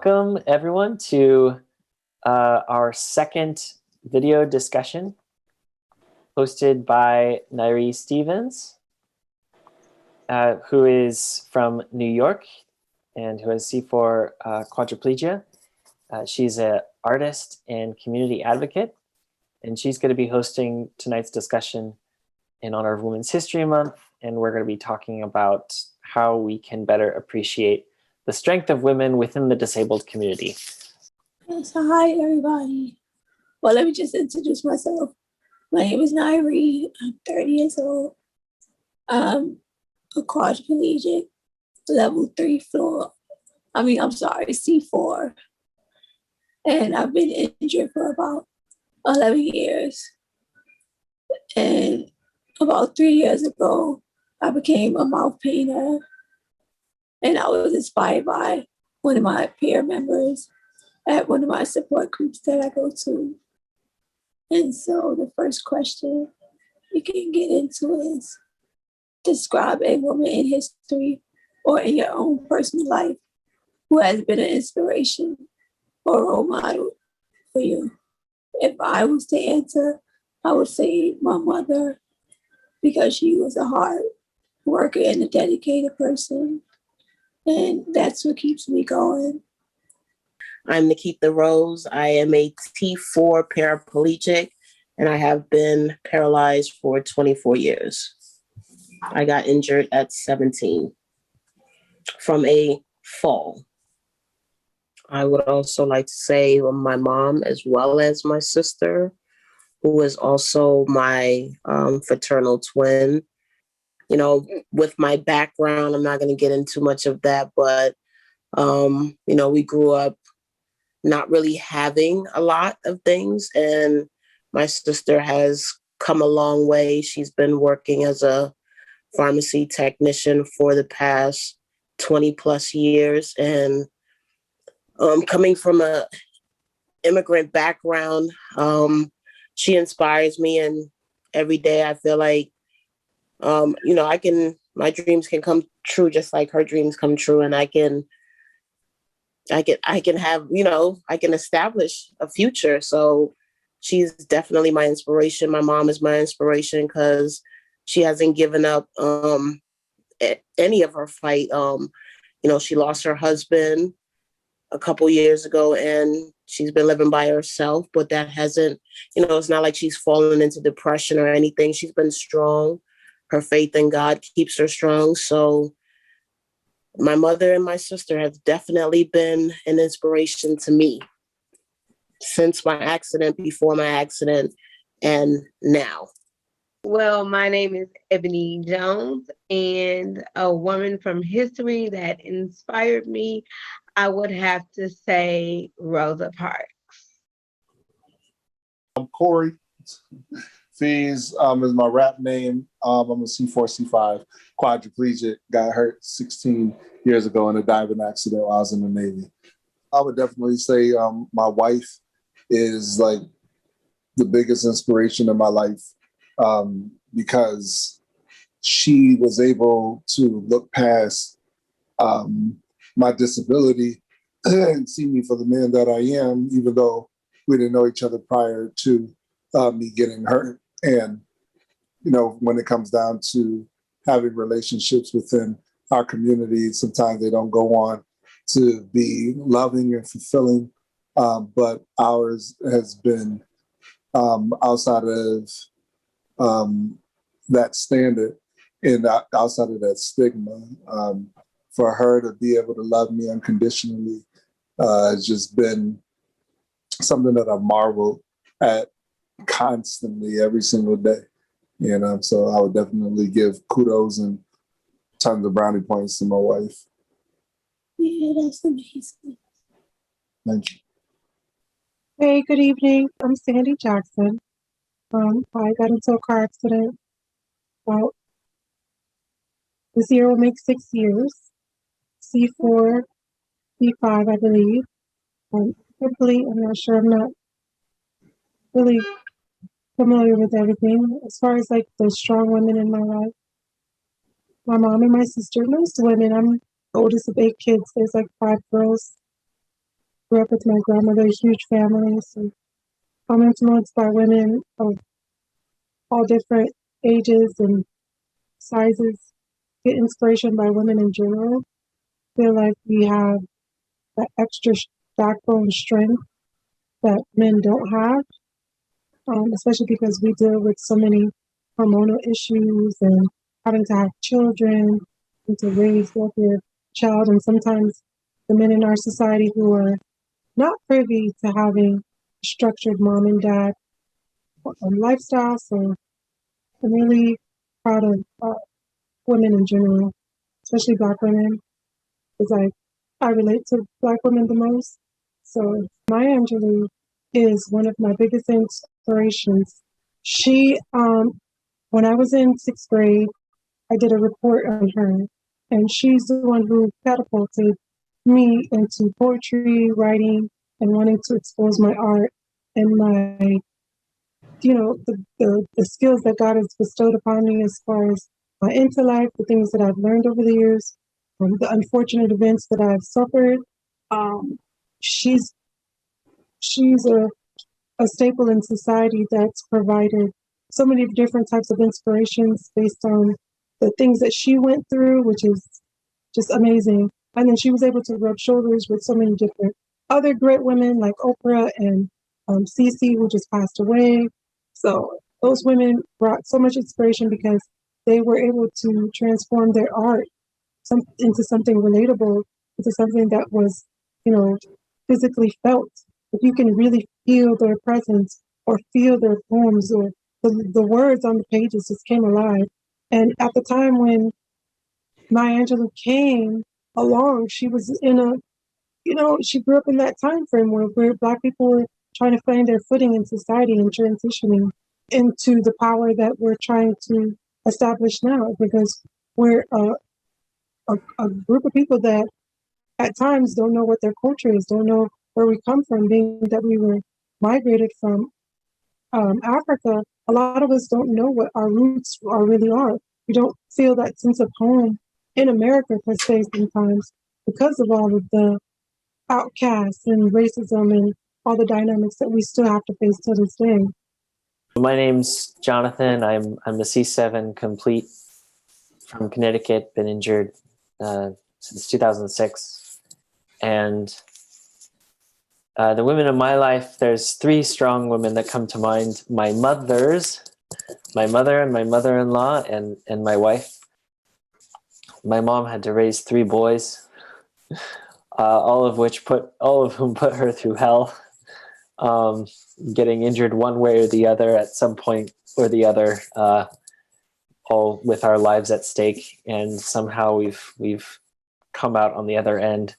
Welcome everyone to our second video discussion hosted by Nyree Stevens, who is from New York and who has C4 quadriplegia. She's an artist and community advocate, and she's going to be hosting tonight's discussion in honor of Women's History Month, and we're going to be talking about how we can better appreciate the strength of women within the disabled community. Yes, hi everybody. Well, let me just introduce myself. My name is Nyree. I'm 30 years old. I'm a quadriplegic, level 3 floor. C4. And I've been injured for about 11 years. And about 3 years ago, I became a mouth painter. And I was inspired by one of my peer members at one of my support groups that I go to. And so the first question you can get into is describe a woman in history or in your own personal life who has been an inspiration or role model for you. If I was to answer, I would say my mother, because she was a hard worker and a dedicated person. And that's what keeps me going. I'm Nakeitha Rose. I am a T4 paraplegic, and I have been paralyzed for 24 years. I got injured at 17 from a fall. I would also like to say my mom, as well as my sister, who is also my fraternal twin. You know, with my background, I'm not going to get into much of that, but, we grew up not really having a lot of things. And my sister has come a long way. She's been working as a pharmacy technician for the past 20 plus years. And coming from an immigrant background, she inspires me. And every day I feel like, my dreams can come true just like her dreams come true. And I can establish a future. So she's definitely my inspiration. My mom is my inspiration because she hasn't given up any of her fight. She lost her husband a couple years ago and she's been living by herself, but that hasn't, it's not like she's fallen into depression or anything. She's been strong. Her faith in God keeps her strong. So my mother and my sister have definitely been an inspiration to me since my accident, before my accident, and now. Well, my name is Ebony Jones, and a woman from history that inspired me, I would have to say Rosa Parks. I'm Corey. Pheez is my rap name. I'm a C4, C5 quadriplegic. Got hurt 16 years ago in a diving accident while I was in the Navy. I would definitely say my wife is like the biggest inspiration in my life because she was able to look past my disability and see me for the man that I am, even though we didn't know each other prior to me getting hurt. And, when it comes down to having relationships within our community, sometimes they don't go on to be loving and fulfilling. But ours has been outside of that standard and outside of that stigma. For her to be able to love me unconditionally has just been something that I've marveled at constantly every single day. So I would definitely give kudos and tons of brownie points to my wife. Yeah, that's amazing. Thank you. Hey, good evening. I'm Sandy Jackson. I got into a car accident about this year will make 6 years. C4, C5, I believe. Complete, I'm not sure. I'm not really familiar with everything. As far as like the strong women in my life, my mom and my sister, most women, I'm the oldest of 8 kids. There's like 5 girls. grew up with my grandmother, huge family. So I'm influenced by women of all different ages and sizes. Get inspiration by women in general. Feel like we have that extra backbone strength that men don't have, especially because we deal with so many hormonal issues and having to have children and to raise your child. And sometimes the men in our society who are not privy to having a structured mom and dad lifestyle. So I'm really proud of women in general, especially Black women, because I relate to Black women the most. So Maya Angelou is one of my biggest inspirations. She, when I was in 6th grade, I did a report on her, and she's the one who catapulted me into poetry, writing, and wanting to expose my art and my, the skills that God has bestowed upon me as far as my intellect, the things that I've learned over the years, the unfortunate events that I've suffered. She's a staple in society that's provided so many different types of inspirations based on the things that she went through, which is just amazing. And then she was able to rub shoulders with so many different other great women like Oprah and Cece, who just passed away. So those women brought so much inspiration because they were able to transform their art into something relatable, into something that was, physically felt. If you can really feel their presence or feel their poems or the words on the pages just came alive. And at the time when Maya Angelou came along, she was in she grew up in that time frame where Black people were trying to find their footing in society and transitioning into the power that we're trying to establish now, because we're a group of people that at times don't know what their culture is, don't know where we come from, being that we were migrated from Africa. A lot of us don't know what our roots really are. We don't feel that sense of home in America per se sometimes because of all of the outcasts and racism and all the dynamics that we still have to face to this day. My name's Jonathan. I'm a C7 complete from Connecticut, been injured since 2006. And the women in my life, there's 3 strong women that come to mind. My mother and my mother-in-law and my wife. My mom had to raise 3 boys, all of whom put her through hell, getting injured one way or the other at some point or the other, all with our lives at stake. And somehow we've come out on the other end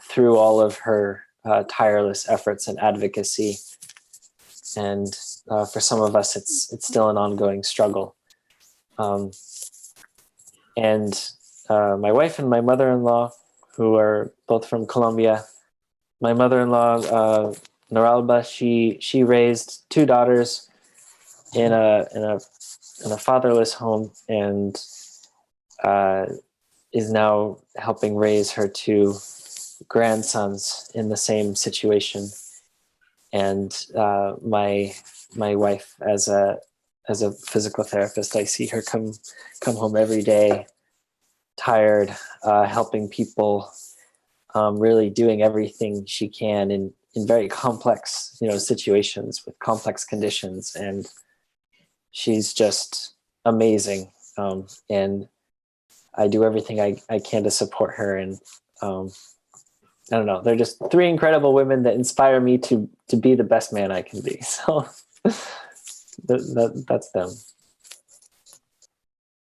through all of her tireless efforts and advocacy. And for some of us, it's still an ongoing struggle. And my wife and my mother-in-law, who are both from Colombia. My mother-in-law, Noralba, she raised 2 daughters in a fatherless home, and is now helping raise her 2 grandsons in the same situation. And my wife, as a physical therapist, I see her come home every day, tired, helping people, really doing everything she can in very complex, situations with complex conditions. And she's just amazing. And I do everything I can to support her. And I don't know, they're just 3 incredible women that inspire me to be the best man I can be. So that's them.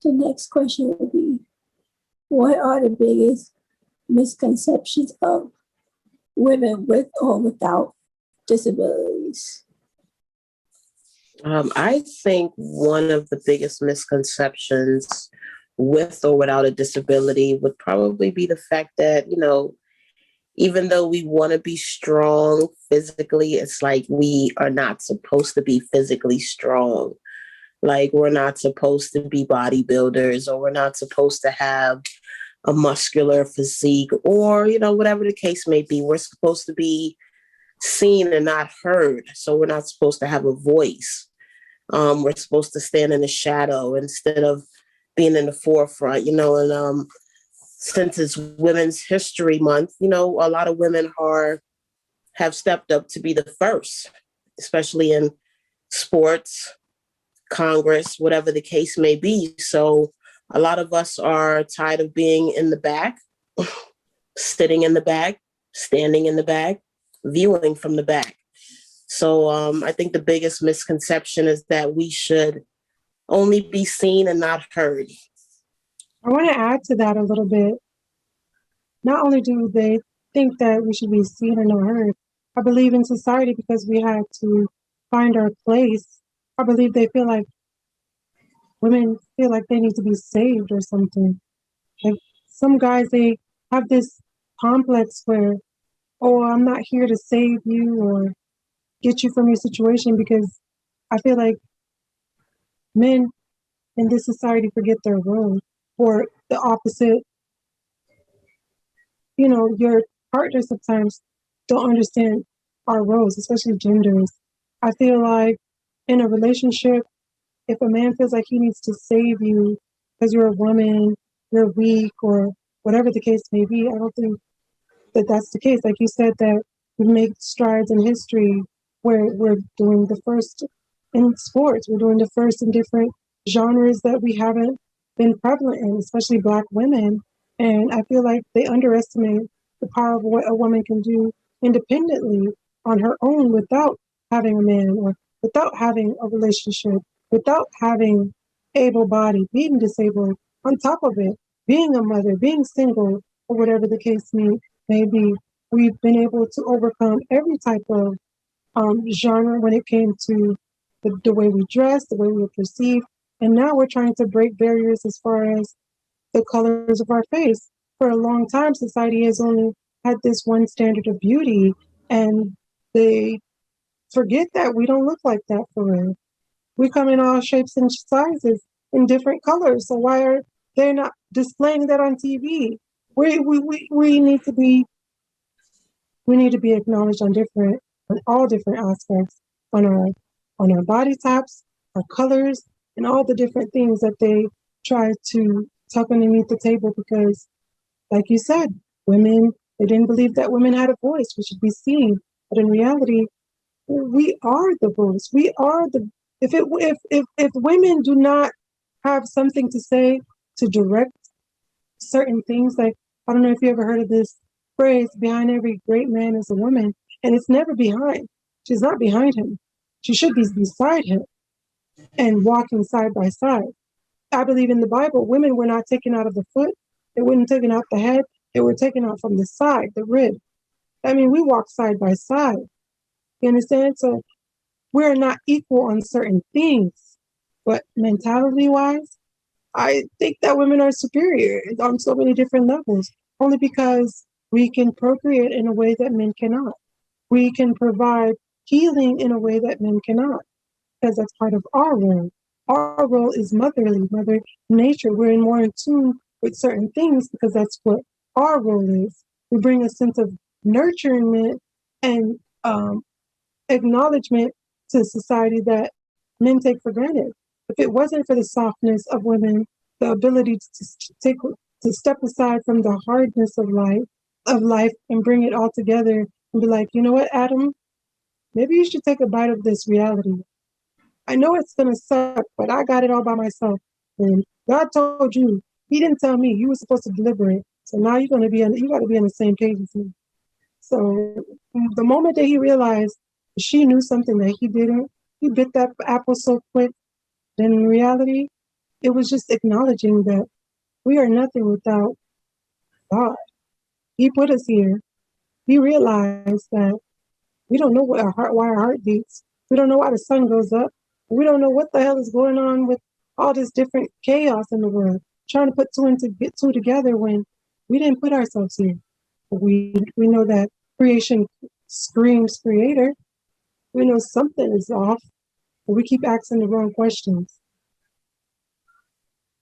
The next question would be, what are the biggest misconceptions of women with or without disabilities? I think one of the biggest misconceptions with or without a disability would probably be the fact that, even though we want to be strong physically, it's like we are not supposed to be physically strong. Like we're not supposed to be bodybuilders, or we're not supposed to have a muscular physique, or, whatever the case may be. We're supposed to be seen and not heard. So we're not supposed to have a voice. We're supposed to stand in the shadow instead of being in the forefront, and since it's Women's History Month, a lot of women have stepped up to be the first, especially in sports, Congress, whatever the case may be. So a lot of us are tired of being in the back, sitting in the back, standing in the back, viewing from the back. So I think the biggest misconception is that we should only be seen and not heard. I want to add to that a little bit. Not only do they think that we should be seen and not heard, I believe in society because we had to find our place. I believe they feel like women feel like they need to be saved or something. Like some guys, they have this complex where, oh, I'm not here to save you or get you from your situation, because I feel like men in this society forget their role, or the opposite. Your partner sometimes don't understand our roles, especially genders. I feel like in a relationship, if a man feels like he needs to save you because you're a woman, you're weak, or whatever the case may be, I don't think that that's the case. Like you said, that we make strides in history where we're doing the first in sports, we're doing the first in different genres that we haven't been prevalent in, especially Black women. And I feel like they underestimate the power of what a woman can do independently on her own without having a man, or without having a relationship, without having able body, being disabled, on top of it, being a mother, being single, or whatever the case may be. We've been able to overcome every type of genre when it came to the way we dress, the way we were perceived. And now we're trying to break barriers as far as the colors of our face. For a long time, society has only had this one standard of beauty, and they forget that we don't look like that for real. We come in all shapes and sizes in different colors. So why are they not displaying that on TV? We need to be acknowledged on all different aspects, on our body types, our colors, and all the different things that they try to tuck underneath the table, because, like you said, they didn't believe that women had a voice. We should be seen. But in reality, we are the voice. We are if women do not have something to say to direct certain things, like, I don't know if you ever heard of this phrase, behind every great man is a woman, and it's never behind. She's not behind him. She should be beside him and walking side by side. I believe in the Bible, women were not taken out of the foot. They weren't taken out the head. They were taken out from the side, the rib. I mean, we walk side by side. You understand? So we're not equal on certain things, but mentality-wise, I think that women are superior on so many different levels, only because we can procreate in a way that men cannot. We can provide healing in a way that men cannot, because that's part of our role. Our role is motherly, mother nature. We're more in tune with certain things because that's what our role is. We bring a sense of nurturement and acknowledgement to society that men take for granted. If it wasn't for the softness of women, the ability to step aside from the hardness of life and bring it all together and be like, you know what, Adam, maybe you should take a bite of this reality. I know it's gonna suck, but I got it all by myself. And God told you, He didn't tell me. You were supposed to deliver it. So now you got to be on the same page with me. So the moment that he realized she knew something that he didn't, he bit that apple so quick. Then in reality, it was just acknowledging that we are nothing without God. He put us here. He realized that we don't know why our heart beats. We don't know why the sun goes up. We don't know what the hell is going on with all this different chaos in the world. Trying to put two together when we didn't put ourselves here. We know that creation screams creator. We know something is off, but we keep asking the wrong questions.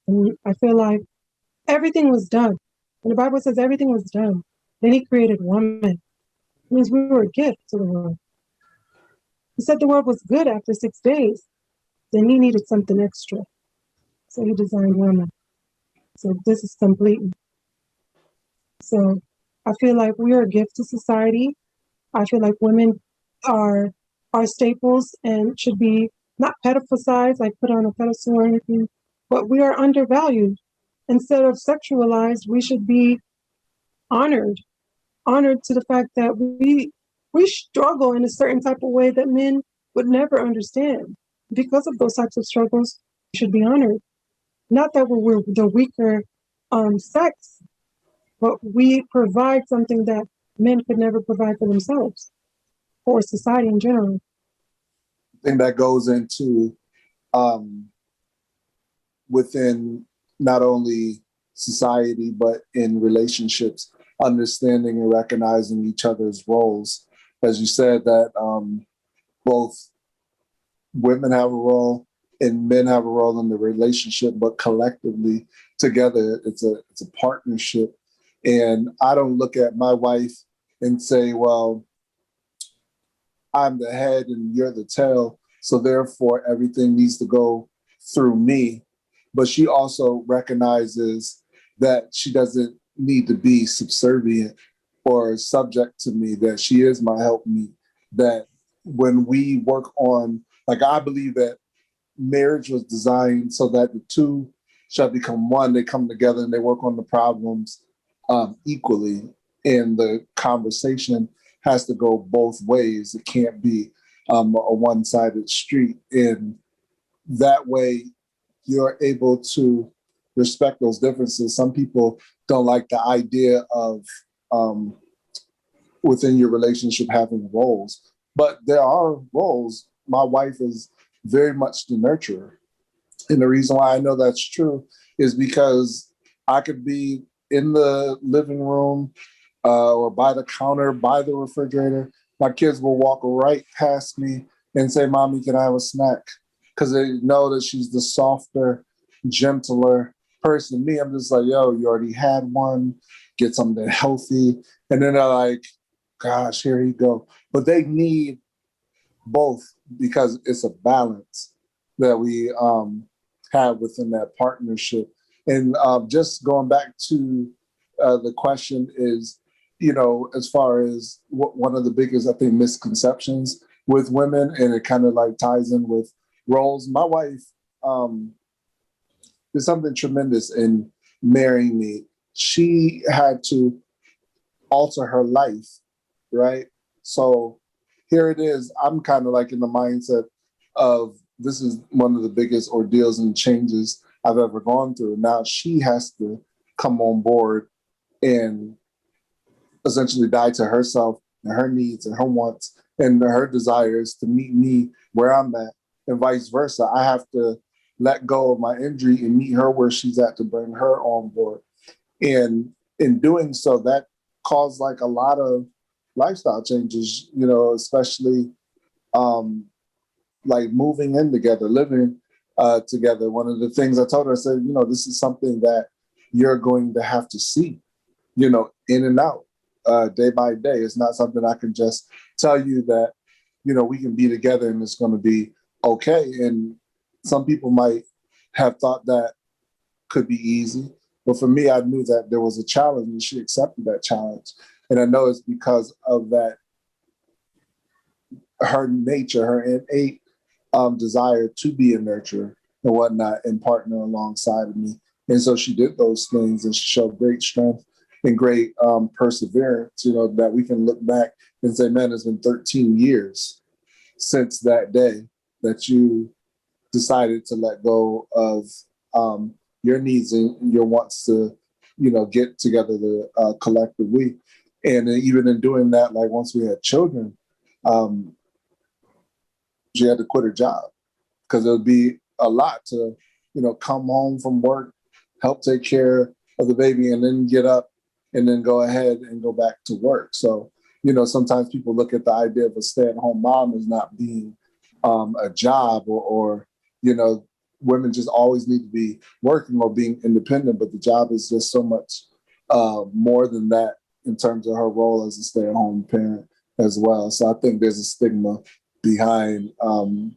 And I feel like everything was done. When the Bible says everything was done, then He created woman. It means we were a gift to the world. He said the world was good after 6 days. Then he needed something extra. So he designed women. So this is complete. So I feel like we are a gift to society. I feel like women are staples and should be not pedophisized, like put on a pedestal or anything, but we are undervalued. Instead of sexualized, we should be honored to the fact that we struggle in a certain type of way that men would never understand. Because of those types of struggles, we should be honored. Not that we're the weaker sex, but we provide something that men could never provide for themselves or society in general. I think that goes into within not only society, but in relationships, understanding and recognizing each other's roles. As you said, that both women have a role and men have a role in the relationship, but collectively together, it's a partnership. And I don't look at my wife and say, well, I'm the head and you're the tail, so therefore everything needs to go through me. But she also recognizes that she doesn't need to be subservient or subject to me, that she is my helpmeet, that when we work on, like, I believe that marriage was designed so that the two shall become one. They come together and they work on the problems equally. And the conversation has to go both ways. It can't be a one-sided street. And that way, you're able to respect those differences. Some people don't like the idea of within your relationship having roles, but there are roles. My wife is very much the nurturer. And the reason why I know that's true is because I could be in the living room or by the counter, by the refrigerator. My kids will walk right past me and say, Mommy, can I have a snack? Because they know that she's the softer, gentler person. Me, I'm just like, yo, you already had one, get something healthy. And then they're like, gosh, here you go. But they need both because it's a balance that we have within that partnership. And just going back to the question is, you know, as far as what one of the biggest, I think, misconceptions with women, and it kind of like ties in with roles. My wife did something tremendous in marrying me. She had to alter her life, right? So here it is. I'm kind of like in the mindset of this is one of the biggest ordeals and changes I've ever gone through. Now she has to come on board and essentially die to herself and her needs and her wants and her desires to meet me where I'm at, and vice versa. I have to let go of my injury and meet her where she's at to bring her on board. And in doing so, that caused like a lot of lifestyle changes, you know, especially like moving in together, living together. One of the things I told her, I said, you know, this is something that you're going to have to see, you know, in and out, day by day. It's not something I can just tell you that, you know, we can be together and it's going to be okay. And some people might have thought that could be easy. But for me, I knew that there was a challenge and she accepted that challenge. And I know it's because of that, her nature, her innate desire to be a nurturer and whatnot and partner alongside of me. And so she did those things and she showed great strength and great perseverance, you know, that we can look back and say, man, it's been 13 years since that day that you decided to let go of your needs and your wants to, you know, get together the collective we. And even in doing that, like once we had children, she had to quit her job because it would be a lot to, you know, come home from work, help take care of the baby, and then get up and then go ahead and go back to work. So, you know, sometimes people look at the idea of a stay-at-home mom as not being a job or, you know, women just always need to be working or being independent, but the job is just so much more than that in terms of her role as a stay-at-home parent as well. So I think there's a stigma behind, when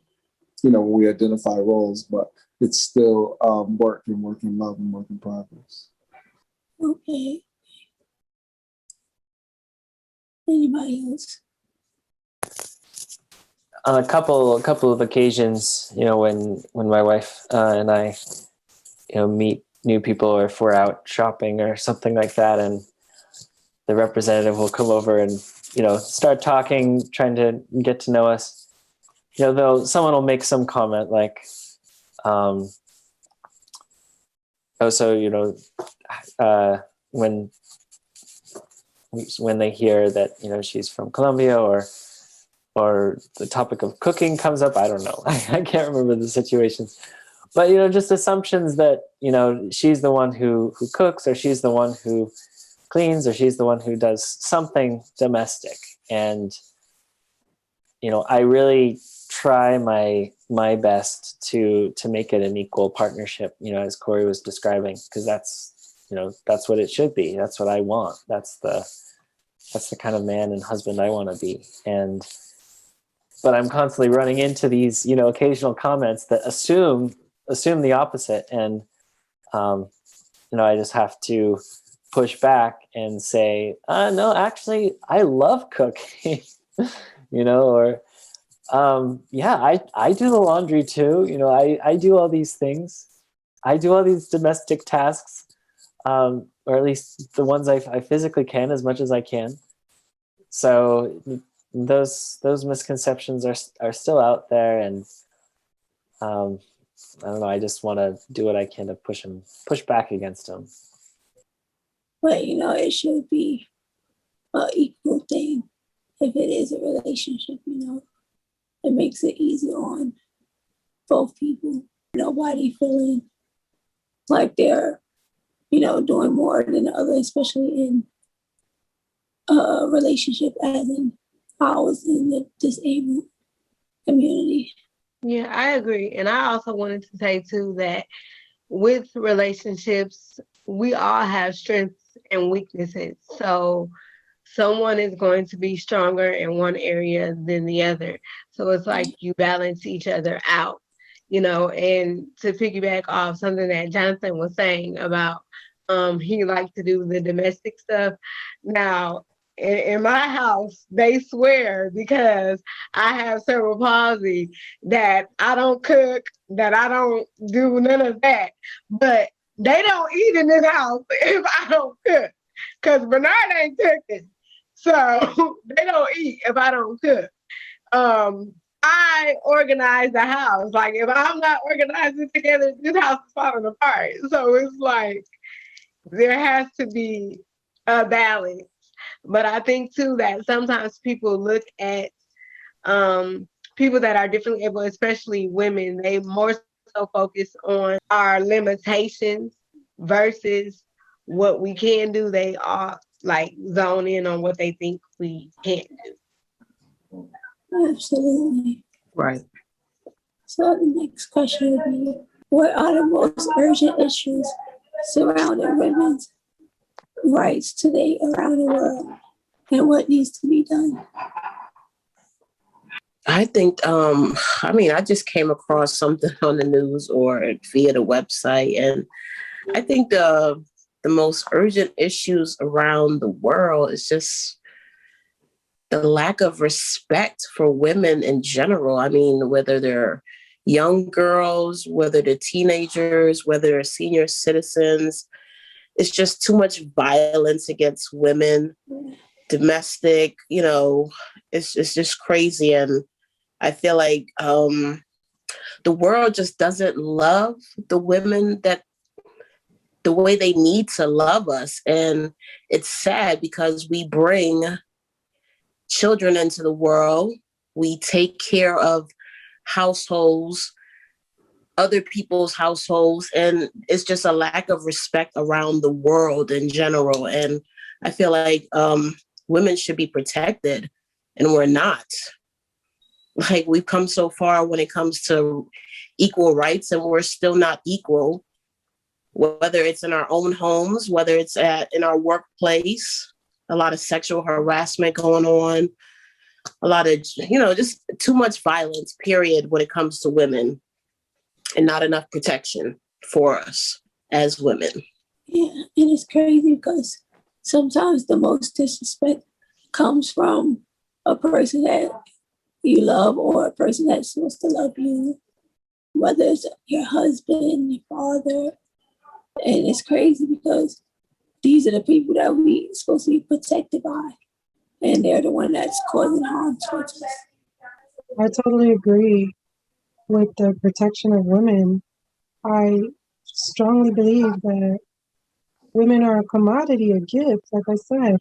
we identify roles, but it's still work in love and work in progress. Okay. Anybody else? On a couple of occasions, when my wife and I, meet new people, or if we're out shopping or something like that, and the representative will come over and, start talking, trying to get to know us. Someone will make some comment like, when they hear that, she's from Colombia, or the topic of cooking comes up. I don't know. I can't remember the situations, but, just assumptions that, she's the one who cooks, or she's the one who cleans, or she's the one who does something domestic. And, I really try my best to make it an equal partnership, as Corey was describing, because that's what it should be. That's what I want. That's the kind of man and husband I want to be. But I'm constantly running into these, occasional comments that assume the opposite. And, I just have to push back and say, no, actually, I love cooking, or, I do the laundry too. I do all these things. I do all these domestic tasks, or at least the ones I physically can, as much as I can. So those misconceptions are still out there, and I don't know. I just want to do what I can to push back against them. But it should be an equal thing. If it is a relationship, it makes it easy on both people. Nobody feeling like they're, doing more than the other, especially in a relationship, as in ours in the disabled community. Yeah, I agree. And I also wanted to say too that with relationships, we all have strengths and weaknesses. So someone is going to be stronger in one area than the other. So it's like you balance each other out, and to piggyback off something that Jonathan was saying about he liked to do the domestic stuff. Now, in my house, they swear, because I have cerebral palsy, that I don't cook, that I don't do none of that. But they don't eat in this house if I don't cook, because Bernard ain't cooking. So they don't eat if I don't cook. I organize the house. Like, if I'm not organizing together, this house is falling apart. So it's like there has to be a balance. But I think too that sometimes people look at people that are differently able, especially women, they more so focus on our limitations versus what we can do. They are like zone in on what they think we can't do. Absolutely. Right. So the next question would be, what are the most urgent issues surrounding women's rights today around the world, and what needs to be done? I think, I just came across something on the news or via the website, and I think the most urgent issues around the world is just the lack of respect for women in general. I mean, whether they're young girls, whether they're teenagers, whether they're senior citizens, it's just too much violence against women, domestic, it's just crazy. And I feel like the world just doesn't love the women the way they need to love us. And it's sad because we bring children into the world. We take care of households, other people's households, and it's just a lack of respect around the world in general. And I feel like women should be protected, and we're not. Like, we've come so far when it comes to equal rights, and we're still not equal, whether it's in our own homes, whether it's in our workplace. A lot of sexual harassment going on. a lot of, just too much violence, period, when it comes to women, and not enough protection for us as women. Yeah, and it's crazy because sometimes the most disrespect comes from a person that you love or a person that's supposed to love you, whether it's your husband, your father. And it's crazy because these are the people that we supposed to be protected by, and they're the one that's causing harm to us. I totally agree with the protection of women. I strongly believe that women are a commodity, a gift, like I said.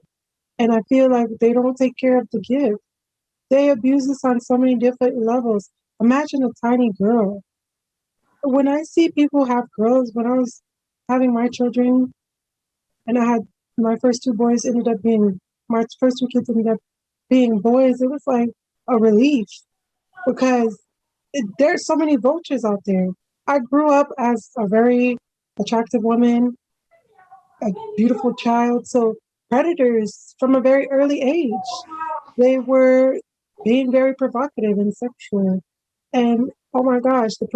And I feel like they don't take care of the gift. They abuse us on so many different levels. Imagine a tiny girl. When I see people have girls, when I was having my children, and I had my first two boys my first two kids ended up being boys, it was like a relief because there's so many vultures out there. I grew up as a very attractive woman, a beautiful child. So predators from a very early age, they were being very provocative and sexual. And oh my gosh, the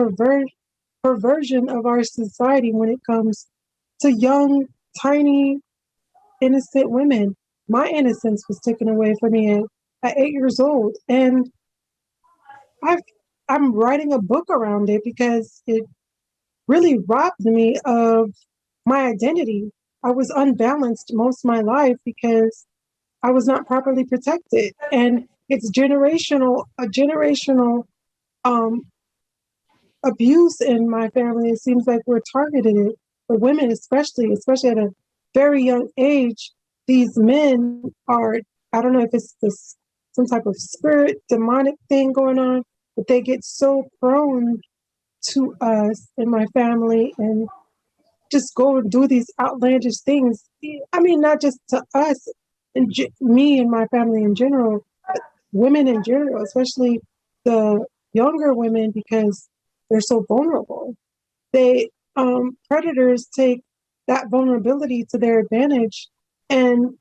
perversion of our society when it comes to young, tiny, innocent women. My innocence was taken away from me at 8 years old. And I'm writing a book around it because it really robbed me of my identity. I was unbalanced most of my life because I was not properly protected. And it's a generational abuse in my family. It seems like we're targeted for women, especially at a very young age. These men are, I don't know if it's some type of spirit, demonic thing going on, but they get so prone to us and my family and just go and do these outlandish things. I mean, not just to us and me and my family in general, but women in general, especially the younger women, because they're so vulnerable. They predators take that vulnerability to their advantage and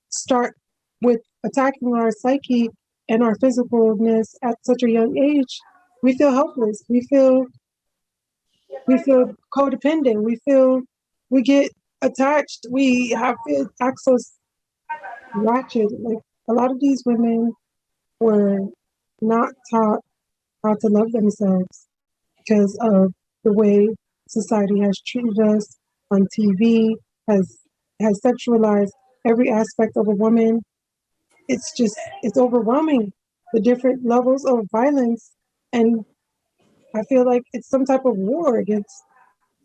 start with attacking our psyche and our physicalness at such a young age. We feel helpless. We feel codependent. We get attached. We have access ratchet. Like a lot of these women were not taught how to love themselves because of the way society has treated us on TV, has sexualized every aspect of a woman. It's overwhelming, the different levels of violence. And I feel like it's some type of war against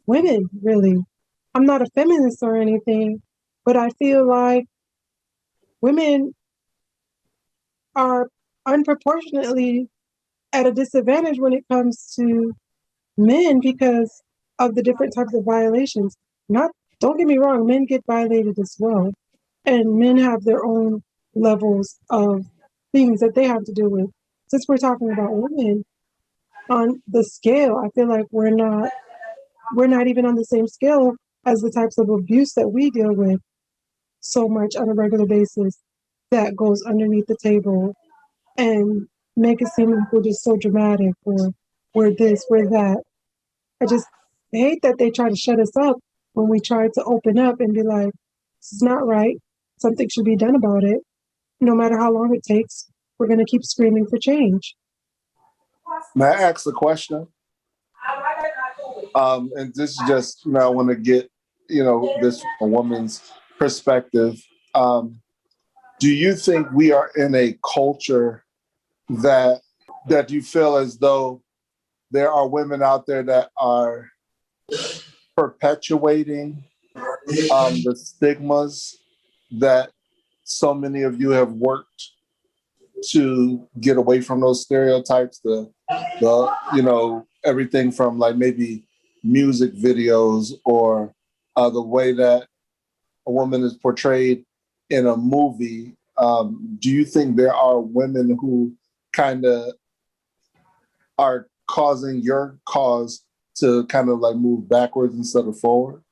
women, really. I'm not a feminist or anything, but I feel like women are unproportionately at a disadvantage when it comes to men because of the different types of violations. Don't get me wrong, men get violated as well. And men have their own levels of things that they have to deal with. Since we're talking about women, on the scale, I feel like we're not even on the same scale as the types of abuse that we deal with so much on a regular basis that goes underneath the table and make it seem like we're just so dramatic or we're this, we're that. I just hate that they try to shut us up when we try to open up and be like, this is not right. Something should be done about it. No matter how long it takes, we're going to keep screaming for change. May I ask a question? And this is just, I want to get, this from a woman's perspective. Do you think we are in a culture that you feel as though there are women out there that are perpetuating the stigmas that so many of you have worked to get away from those stereotypes, the everything from like maybe music videos or the way that a woman is portrayed in a movie? Do you think there are women who kind of are causing your cause to kind of like move backwards instead of forward?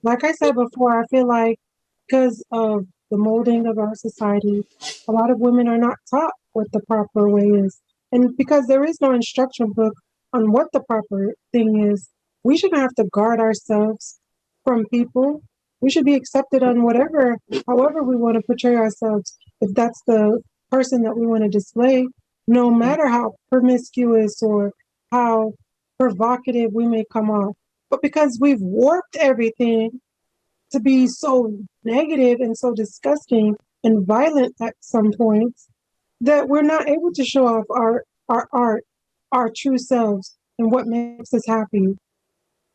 Like I said before, I feel like because of the molding of our society, a lot of women are not taught what the proper way is. And because there is no instruction book on what the proper thing is, we shouldn't have to guard ourselves from people. We should be accepted on whatever, however we want to portray ourselves. If that's the person that we want to display, no matter how promiscuous or how provocative we may come off. But because we've warped everything to be so negative and so disgusting and violent at some points, that we're not able to show off our art, our true selves, and what makes us happy.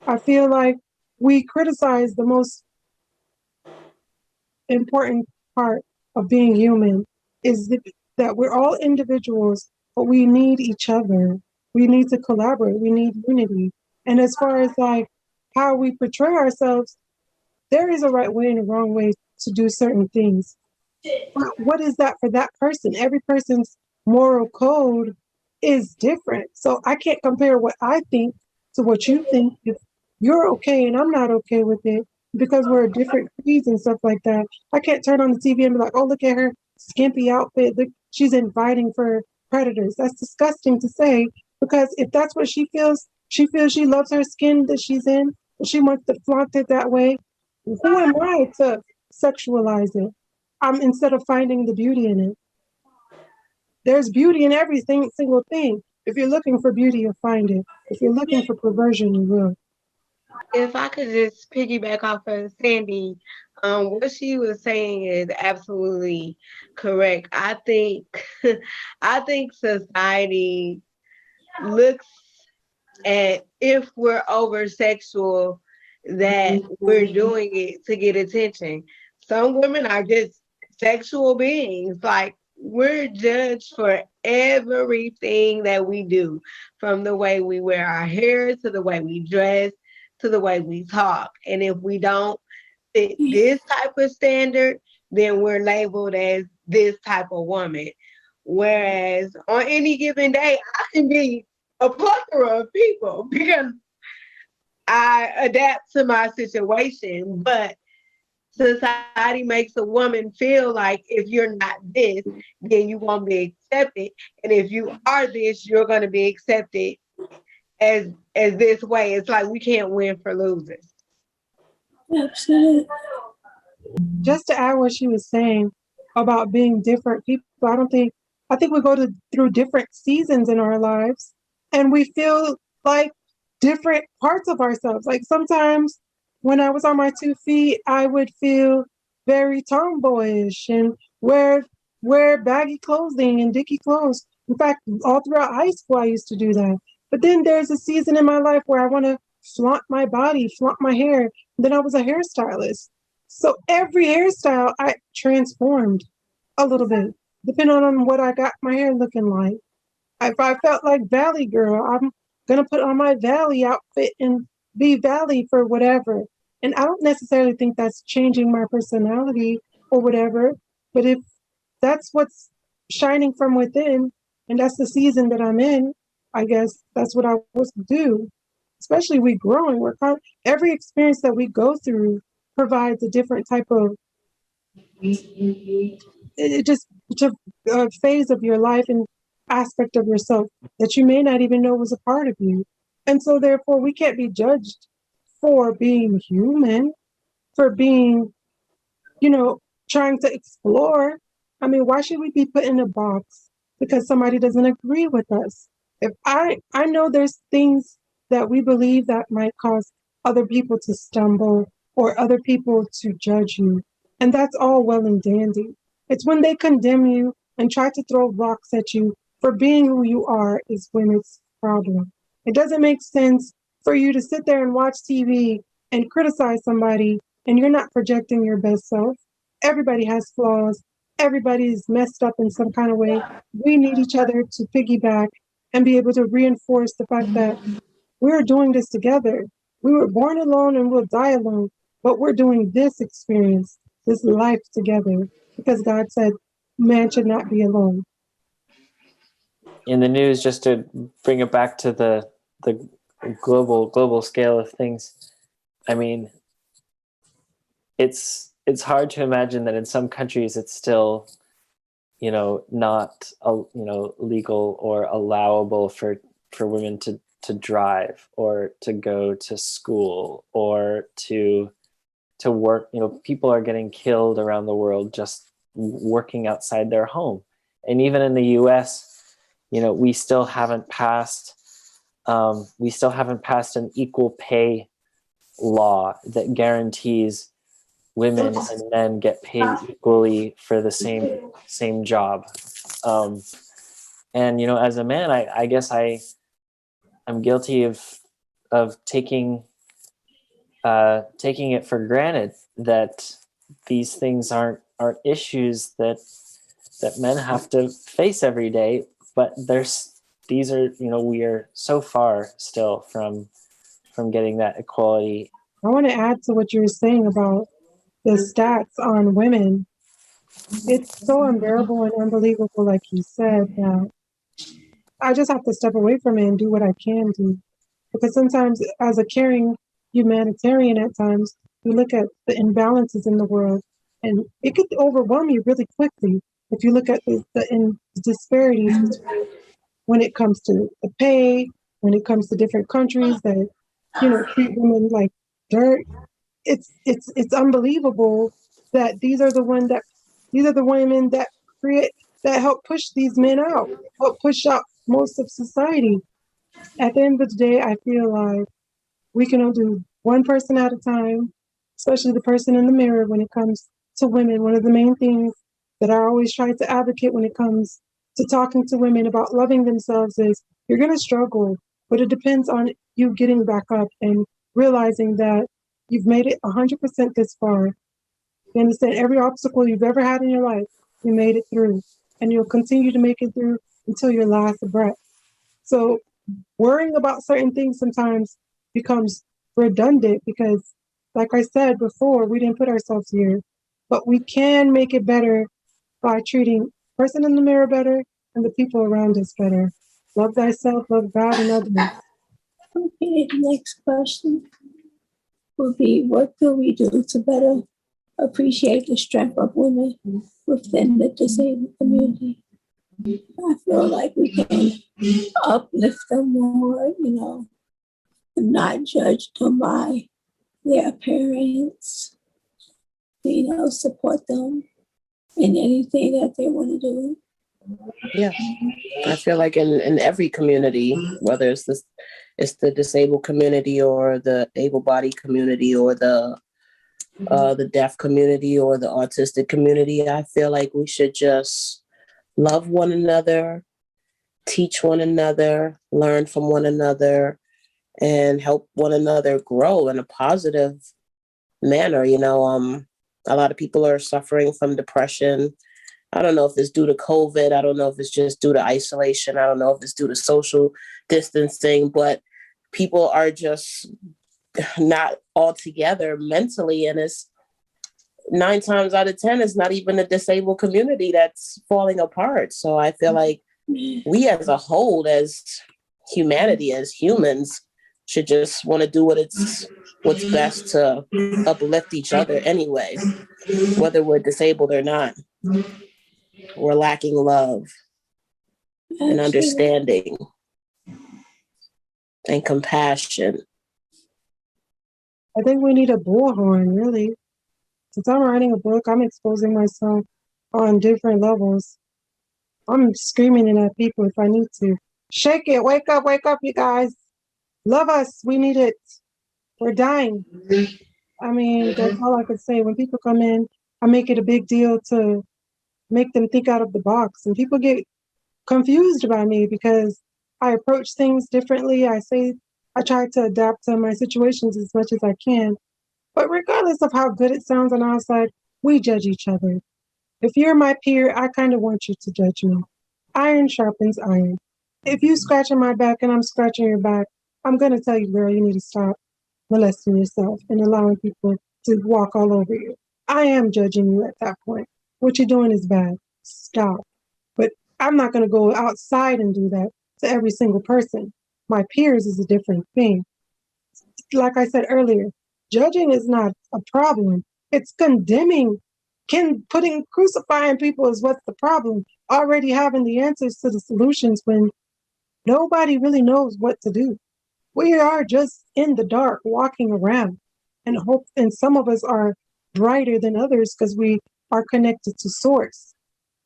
I feel like we criticize the most important part of being human is that we're all individuals, but we need each other. We need to collaborate. We need unity. And as far as like how we portray ourselves, there is a right way and a wrong way to do certain things. But what is that for that person? Every person's moral code is different. So I can't compare what I think to what you think. If you're okay and I'm not okay with it because we're different creeds and stuff like that, I can't turn on the TV and be like, oh, look at her skimpy outfit. Look, she's inviting for predators. That's disgusting to say, because if that's what she feels she loves her skin that she's in, and she wants to flaunt it that way. Who am I to sexualize it? Instead of finding the beauty in it. There's beauty in every single thing. If you're looking for beauty, you'll find it. If you're looking for perversion, you will. If I could just piggyback off of Sandy, what she was saying is absolutely correct. I think, I think society looks at, if we're over sexual, that we're doing it to get attention. Some women are just sexual beings. Like, we're judged for everything that we do, from the way we wear our hair to the way we dress to the way we talk. And if we don't fit this type of standard, then we're labeled as this type of woman. Whereas on any given day, I can be a plethora of people because I adapt to my situation. But society makes a woman feel like if you're not this, then you won't be accepted. And if you are this, you're going to be accepted as this way. It's like we can't win for losers. Absolutely. Just to add what she was saying about being different people, I think we go through different seasons in our lives, and we feel like different parts of ourselves. Like sometimes when I was on my 2 feet, I would feel very tomboyish and wear baggy clothing and dicky clothes. In fact, all throughout high school, I used to do that. But then there's a season in my life where I want to flaunt my body, flaunt my hair. Then I was a hairstylist. So every hairstyle, I transformed a little bit, depending on what I got my hair looking like. If I felt like Valley Girl, I'm going to put on my Valley outfit and be Valley for whatever. And I don't necessarily think that's changing my personality or whatever. But if that's what's shining from within, and that's the season that I'm in, I guess that's what I was to do. Especially we growing, every experience that we go through provides a different type of phase of your life and aspect of yourself that you may not even know was a part of you. And so therefore we can't be judged for being human, for being, trying to explore. I mean, why should we be put in a box because somebody doesn't agree with us? If I know there's things that we believe that might cause other people to stumble or other people to judge you. And that's all well and dandy. It's when they condemn you and try to throw rocks at you for being who you are is when it's a problem. It doesn't make sense for you to sit there and watch TV and criticize somebody and you're not projecting your best self. Everybody has flaws. Everybody's messed up in some kind of way. We need each other to piggyback and be able to reinforce the fact that we're doing this together. We were born alone and we'll die alone, but we're doing this experience, this life together, because God said man should not be alone. In the news, just to bring it back to the global scale of things, I mean, it's it's hard to imagine that in some countries it's still, not legal or allowable for women to drive or to go to school or to work. People are getting killed around the world just working outside their home. And even in the US, we still haven't passed an equal pay law that guarantees women and men get paid equally for the same job. And as a man, I guess I'm guilty of taking it for granted that these things aren't issues that men have to face every day. But we are so far still from getting that equality. I want to add to what you were saying about the stats on women. It's so unbearable and unbelievable, like you said, that I just have to step away from it and do what I can do. Because sometimes, as a caring humanitarian, at times, you look at the imbalances in the world, and it could overwhelm you really quickly if you look at the disparities between when it comes to the pay, when it comes to different countries that treat women like dirt. It's unbelievable that these are the women that help push these men out, help push out most of society. At the end of the day, I feel like we can only do one person at a time, especially the person in the mirror when it comes to women. One of the main things that I always try to advocate when it comes to talking to women about loving themselves is you're going to struggle, but it depends on you getting back up and realizing that you've made it 100% this far. You understand every obstacle you've ever had in your life, you made it through, and you'll continue to make it through until your last breath. So worrying about certain things sometimes becomes redundant because, like I said before, we didn't put ourselves here, but we can make it better by treating the person in the mirror better and the people around us better. Love thyself, love God, and others. Okay, next question would be, what can we do to better appreciate the strength of women within the disabled community? I feel like we can uplift them more, and not judge them by their appearance, support them in anything that they want to do. Yeah, I feel like in every community, whether it's the disabled community or the able-bodied community or the deaf community or the autistic community, I feel like we should just love one another, teach one another, learn from one another, and help one another grow in a positive manner. A lot of people are suffering from depression. I don't know if it's due to COVID. I don't know if it's just due to isolation. I don't know if it's due to social distancing, but people are just not all together mentally. And it's 9 times out of 10, it's not even the disabled community that's falling apart. So I feel like we as a whole, as humanity, as humans, should just want to do what's best to uplift each other anyway, whether we're disabled or not. We're lacking love and understanding and compassion. I think we need a bullhorn, really. Since I'm writing a book, I'm exposing myself on different levels. I'm screaming it at people if I need to. Shake it, wake up, you guys. Love us, we need it. We're dying. I mean, that's all I could say. When people come in, I make it a big deal to make them think out of the box. And people get confused by me because I approach things differently. I try to adapt to my situations as much as I can. But regardless of how good it sounds on the outside, we judge each other. If you're my peer, I kind of want you to judge me. Iron sharpens iron. If you scratching my back and I'm scratching your back, I'm going to tell you, girl, you need to stop molesting yourself and allowing people to walk all over you. I am judging you at that point. What you're doing is bad. Stop. But I'm not going to go outside and do that to every single person. My peers is a different thing. Like I said earlier, judging is not a problem. It's condemning. Crucifying people is what's the problem. Already having the answers to the solutions when nobody really knows what to do. We are just in the dark, walking around, and some of us are brighter than others because we are connected to source.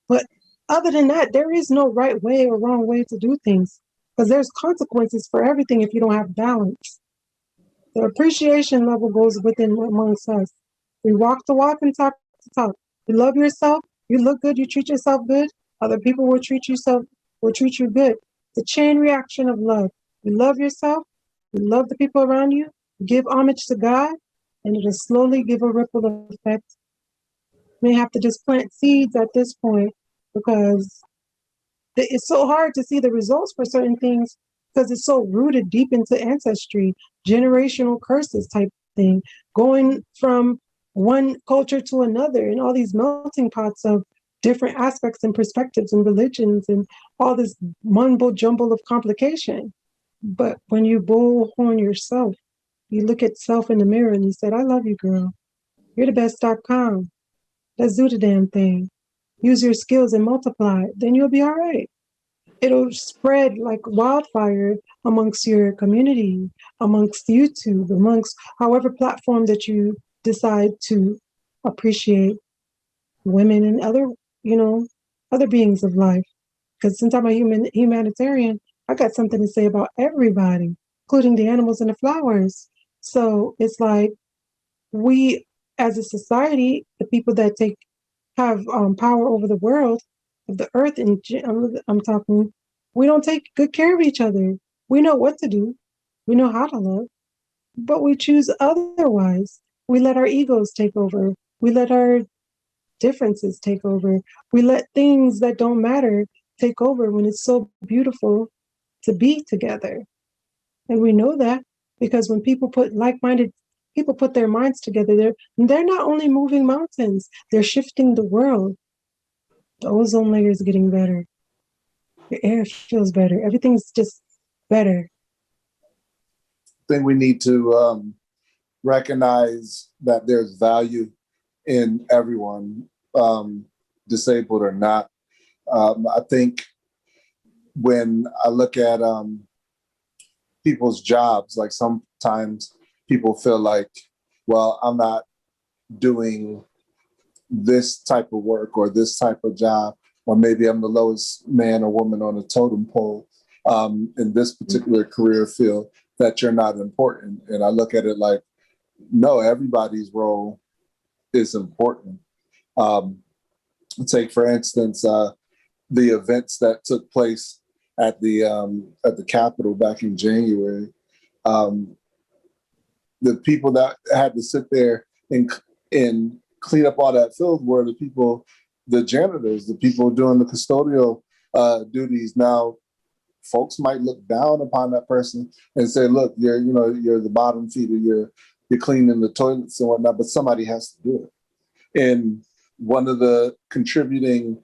But other than that, there is no right way or wrong way to do things because there's consequences for everything if you don't have balance. The appreciation level goes within amongst us. We walk the walk and talk the talk. You love yourself, you look good, you treat yourself good, other people will treat you good. The chain reaction of love. You love yourself, you love the people around you, you give homage to God, and it'll slowly give a ripple effect. You may have to just plant seeds at this point because it's so hard to see the results for certain things because it's so rooted deep into ancestry, generational curses type thing, going from one culture to another and all these melting pots of different aspects and perspectives and religions and all this mumbo jumble of complication. But when you bullhorn yourself, you look at self in the mirror and you said, I love you, girl. You're the best.com. Let's do the damn thing. Use your skills and multiply. Then you'll be all right. It'll spread like wildfire amongst your community, amongst YouTube, amongst however platform that you decide to appreciate women and other, other beings of life. Because since I'm a humanitarian, I got something to say about everybody, including the animals and the flowers. So it's like we, as a society, the people that have power over the world, of the earth, and I'm talking, we don't take good care of each other. We know what to do. We know how to love, but we choose otherwise. We let our egos take over. We let our differences take over. We let things that don't matter take over when it's so beautiful to be together. And we know that because when like-minded people put their minds together, they're not only moving mountains, they're shifting the world. The ozone layer is getting better. The air feels better. Everything's just better. I think we need to recognize that there's value in everyone, disabled or not. I think when I look at people's jobs, like sometimes people feel like, well, I'm not doing this type of work or this type of job, or maybe I'm the lowest man or woman on a totem pole in this particular career field, that you're not important. And I look at it like, no, everybody's role is important. Take, for instance, the events that took place at the Capitol back in January. The people that had to sit there and clean up all that filth were the people, the janitors, the people doing the custodial duties. Now, folks might look down upon that person and say, "Look, you're the bottom feeder. You're cleaning the toilets and whatnot," but somebody has to do it. And one of the contributing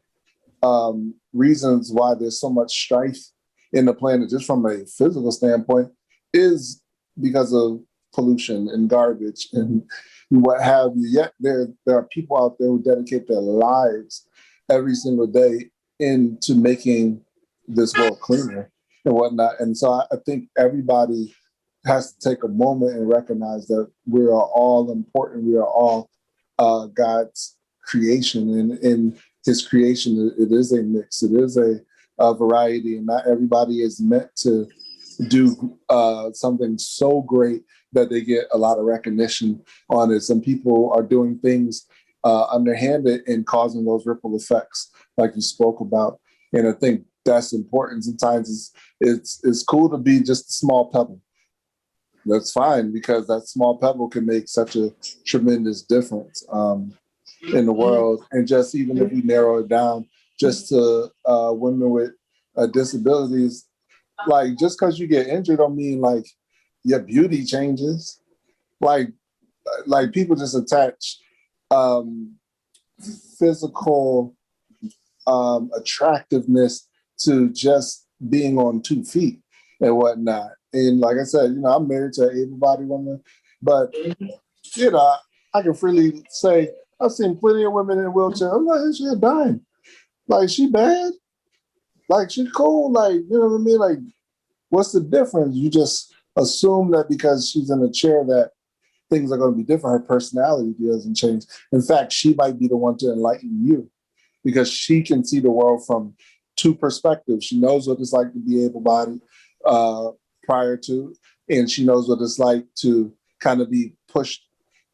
reasons why there's so much strife in the planet, just from a physical standpoint, is because of pollution and garbage and what have you. Yet there are people out there who dedicate their lives every single day into making this world cleaner and whatnot. And so I think everybody has to take a moment and recognize that we are all important. We are all God's creation, and in his creation, it is a mix. It is a variety, and not everybody is meant to do something so great that they get a lot of recognition on it. Some people are doing things underhanded and causing those ripple effects, like you spoke about. And I think that's important. Sometimes it's cool to be just a small pebble. That's fine, because that small pebble can make such a tremendous difference in the world. And just even if we narrow it down just to women with disabilities, like, just because you get injured don't mean like your beauty changes. Like people just attach physical attractiveness to just being on 2 feet and whatnot. And like I said, I'm married to an able-bodied woman, but I I can freely say I've seen plenty of women in wheelchairs. I'm like, she's dying. Like, she bad? Like, she cool? Like, you know what I mean? Like, what's the difference? You just assume that because she's in a chair that things are going to be different. Her personality doesn't change. In fact, she might be the one to enlighten you because she can see the world from two perspectives. She knows what it's like to be able-bodied prior to, and she knows what it's like to kind of be pushed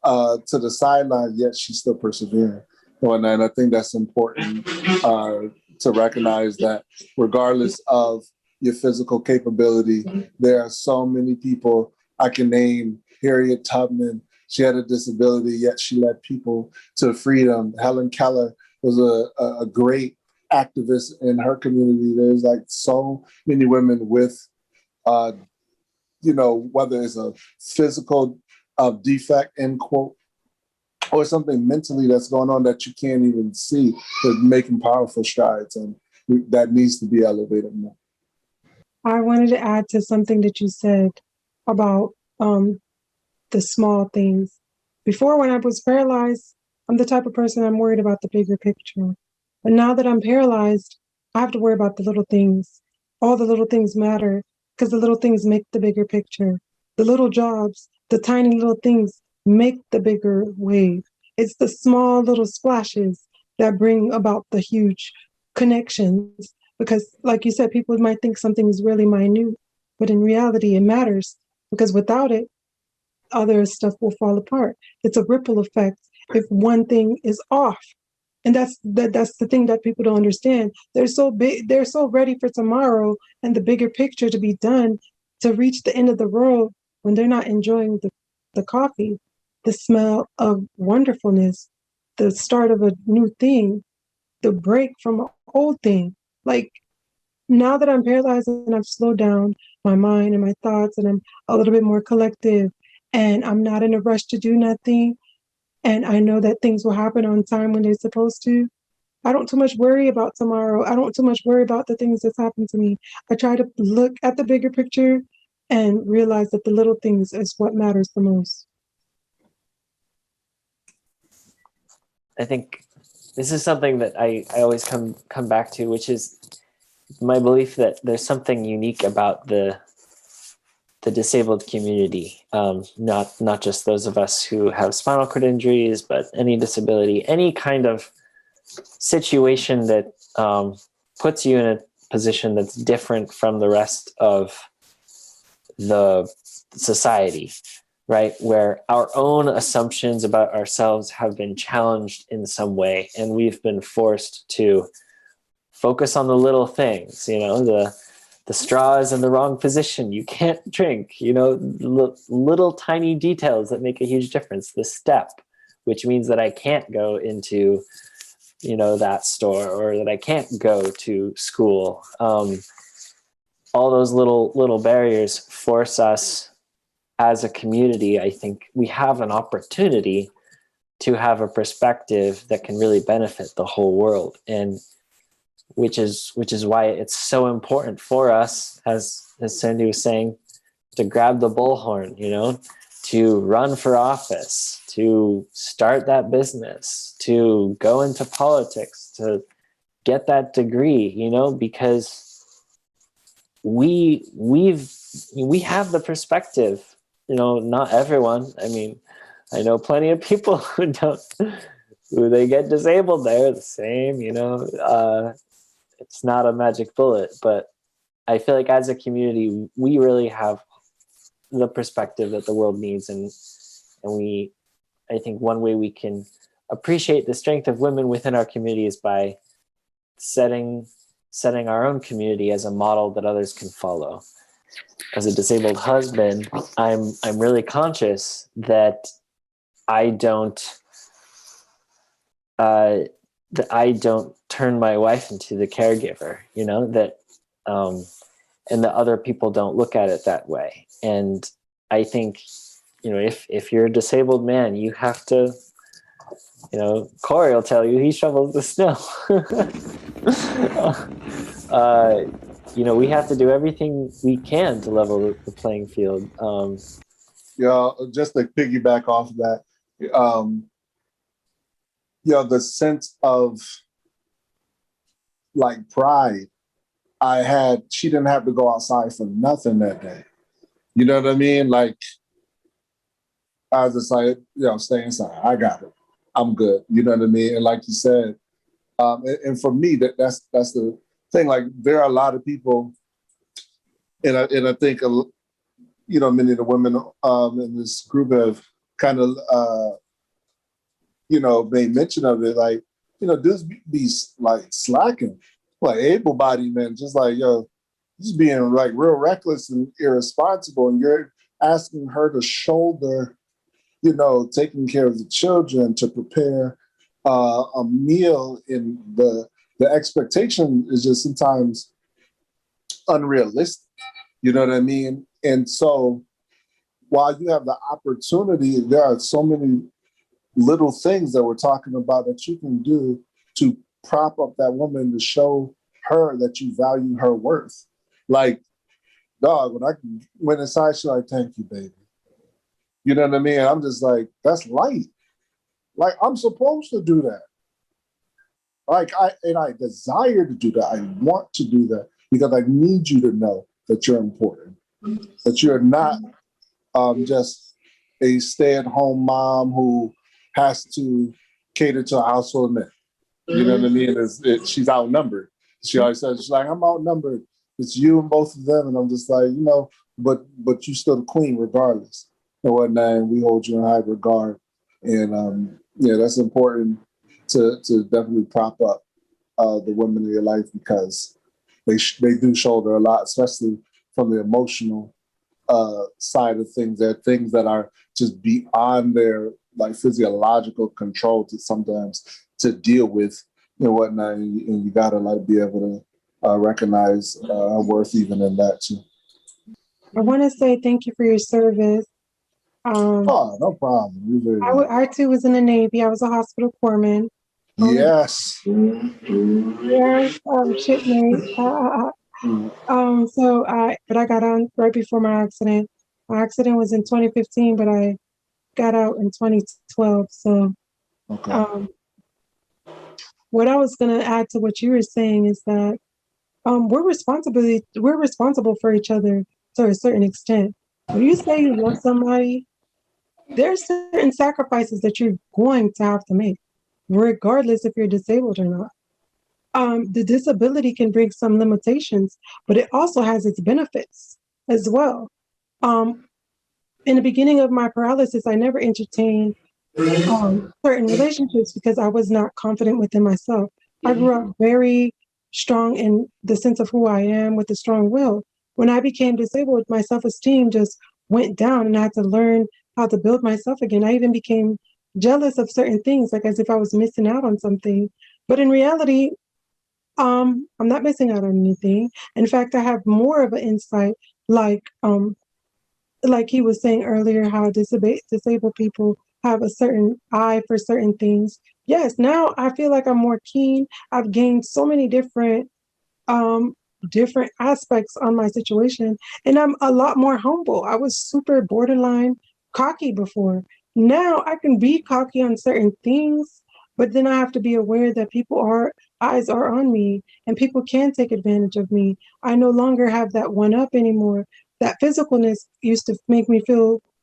to the sideline, yet she's still persevering. And I think that's important to recognize that regardless of your physical capability, there are so many people I can name. Harriet Tubman, she had a disability, yet she led people to freedom. Helen Keller was a great activist in her community. There's like so many women with, whether it's a physical defect, end quote, or something mentally that's going on that you can't even see, but making powerful strides. And that needs to be elevated more. I wanted to add to something that you said about the small things. Before, when I was paralyzed, I'm the type of person I'm worried about the bigger picture. But now that I'm paralyzed, I have to worry about the little things. All the little things matter because the little things make the bigger picture. The little jobs, the tiny little things make the bigger wave. It's the small little splashes that bring about the huge connections. Because like you said, people might think something is really minute, but in reality, it matters because without it, other stuff will fall apart. It's a ripple effect if one thing is off. And that's the thing that people don't understand. They're so big, they're so ready for tomorrow and the bigger picture to be done to reach the end of the road when they're not enjoying the coffee, the smell of wonderfulness, the start of a new thing, the break from an old thing. Like now that I'm paralyzed and I've slowed down my mind and my thoughts and I'm a little bit more collective and I'm not in a rush to do nothing, and I know that things will happen on time when they're supposed to, I don't too much worry about tomorrow. I don't too much worry about the things that's happened to me. I try to look at the bigger picture and realize that the little things is what matters the most. I think this is something that I always come back to, which is my belief that there's something unique about the disabled community, not just those of us who have spinal cord injuries, but any disability, any kind of situation that puts you in a position that's different from the rest of the society, right? Where our own assumptions about ourselves have been challenged in some way, and we've been forced to focus on the little things, the straw is in the wrong position, you can't drink, little tiny details that make a huge difference. The step, which means that I can't go into, that store, or that I can't go to school. All those little barriers force us as a community. I think we have an opportunity to have a perspective that can really benefit the whole world. And which is why it's so important for us, as Sandy was saying, to grab the bullhorn, to run for office, to start that business, to go into politics, to get that degree, because we have the perspective, not everyone. I mean, I know plenty of people who they get disabled, they're the same, it's not a magic bullet, but I feel like as a community, we really have the perspective that the world needs. And I think one way we can appreciate the strength of women within our community is by setting our own community as a model that others can follow. As a disabled husband, I'm really conscious that I don't turn my wife into the caregiver, and that other people don't look at it that way. And I think, if you're a disabled man, you have to, Corey will tell you he shovels the snow. We have to do everything we can to level the playing field. Just to piggyback off of that, the sense of like pride I had, she didn't have to go outside for nothing that day. You know what I mean? Like, I was just like, stay inside. I got it. I'm good. You know what I mean? And like you said, and for me, that's the thing. Like, there are a lot of people, and I think many of the women in this group have kind of made mention of it. Like, dudes be like slacking, like able-bodied men, just like just being like real reckless and irresponsible, and you're asking her to shoulder, taking care of the children, to prepare a meal. In the expectation is just sometimes unrealistic. You know what I mean? And so while you have the opportunity, there are so many little things that we're talking about that you can do to prop up that woman, to show her that you value her worth. Like, dog, when I went inside, she's like, "Thank you, baby." You know what I mean? I'm just like, that's light. Like, I'm supposed to do that. Like, I desire to do that. I want to do that because I need you to know that you're important, that you're not just a stay-at-home mom who has to cater to a household of men. You know what I mean? She's outnumbered. She always says, she's like, "I'm outnumbered. It's you and both of them." And I'm just like, but you still the queen regardless and whatnot. And we hold you in high regard. And that's important to definitely prop up the women in your life, because they do shoulder a lot, especially from the emotional side of things. There are things that are just beyond their like physiological control to sometimes to deal with and whatnot, and you gotta like be able to recognize worth even in that too. I want to say thank you for your service. Oh, no problem. I too was in the Navy. I was a hospital corpsman. Yes. Yes, shipmate. But I got on right before my accident. My accident was in 2015, but I got out in 2012. So, Okay. What I was gonna add to what you were saying is that we're responsible for each other to a certain extent. When you say you love somebody, there's certain sacrifices that you're going to have to make, regardless if you're disabled or not. The disability can bring some limitations, but it also has its benefits as well. In the beginning of my paralysis, I never entertained certain relationships because I was not confident within myself. I grew up very strong in the sense of who I am, with a strong will. When I became disabled, my self-esteem just went down, and I had to learn how to build myself again. I even became jealous of certain things, like as if I was missing out on something. But in reality, I'm not missing out on anything. In fact, I have more of an insight, like he was saying earlier, how disabled people have a certain eye for certain things. Yes, now I feel like I'm more keen. I've gained so many different aspects on my situation, and I'm a lot more humble. I was super borderline cocky before. Now I can be cocky on certain things, but then I have to be aware that eyes are on me, and people can take advantage of me. I no longer have that one up anymore. That physicalness used to make me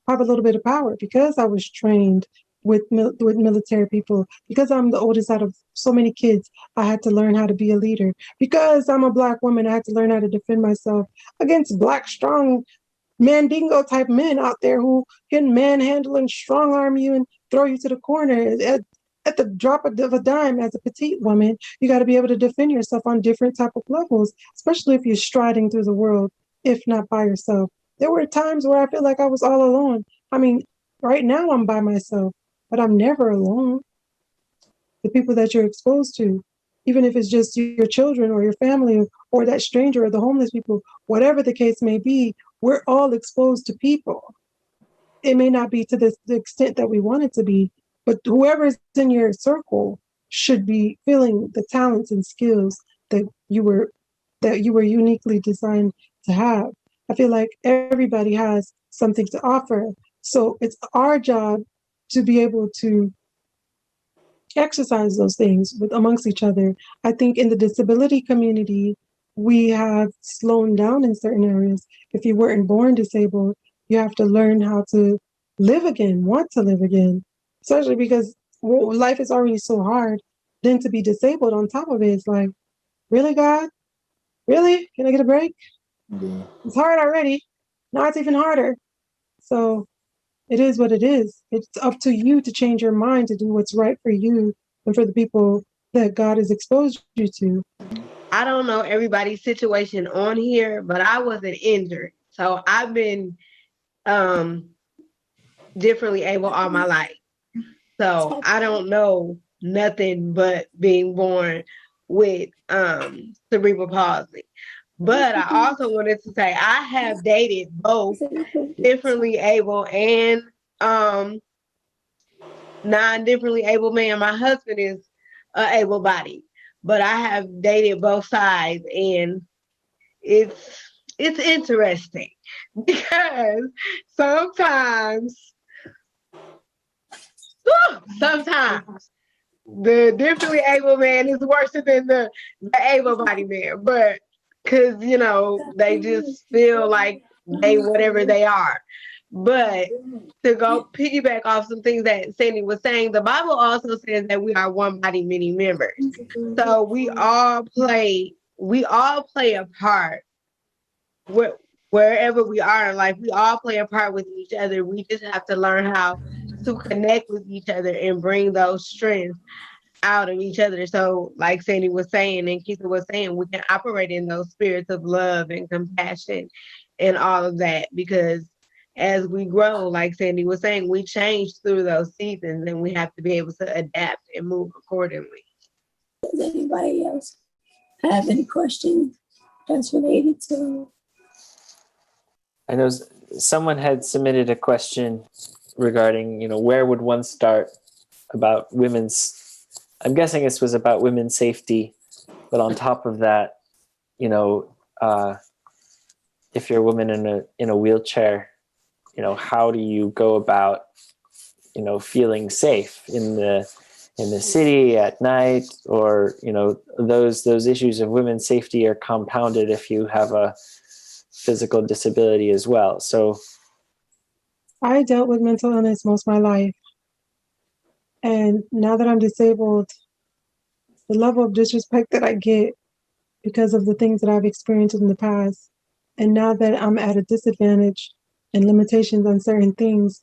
have a little bit of power because I was trained with military people. Because I'm the oldest out of so many kids, I had to learn how to be a leader. Because I'm a Black woman, I had to learn how to defend myself against Black, strong, Mandingo type men out there who can manhandle and strong arm you and throw you to the corner. At the drop of a dime, as a petite woman, you got to be able to defend yourself on different type of levels, especially if you're striding through the world, if not by yourself. There were times where I feel like I was all alone. I mean, right now I'm by myself, but I'm never alone. The people that you're exposed to, even if it's just your children or your family or that stranger or the homeless people, whatever the case may be, we're all exposed to people. It may not be to the extent that we want it to be, but whoever's in your circle should be feeling the talents and skills that you were uniquely designed to have. I feel like everybody has something to offer. So it's our job to be able to exercise those things with amongst each other. I think in the disability community, we have slowed down in certain areas. If you weren't born disabled, you have to learn how to live again, want to live again, especially because life is already so hard. Then to be disabled on top of it, it's like, really, God? Really? Can I get a break? Yeah. It's hard already. Now it's even harder. So it is what it is. It's up to you to change your mind to do what's right for you and for the people that God has exposed you to. I don't know everybody's situation on here, but I wasn't injured. So I've been differently able all my life. So I don't know nothing but being born with cerebral palsy. But I also wanted to say I have dated both differently able and non-differently able man. My husband is able-bodied, but I have dated both sides, and it's interesting because sometimes the differently able man is worse than the able-bodied man, but because they just feel like they whatever they are. But to go piggyback off some things that Sandy was saying, the Bible also says that we are one body, many members. So we all play a part wherever we are in life. We all play a part with each other. We just have to learn how to connect with each other and bring those strengths out of each other. So like Sandy was saying and Keitha was saying, we can operate in those spirits of love and compassion and all of that, because as we grow, like Sandy was saying, we change through those seasons and we have to be able to adapt and move accordingly. Does anybody else have any questions that's related to? I know someone had submitted a question regarding, where would one start about women's, I'm guessing this was about women's safety, but on top of that, if you're a woman in a wheelchair, how do you go about, feeling safe in the city at night, or, those issues of women's safety are compounded if you have a physical disability as well. So I dealt with mental illness most of my life. And now that I'm disabled, the level of disrespect that I get because of the things that I've experienced in the past, and now that I'm at a disadvantage and limitations on certain things,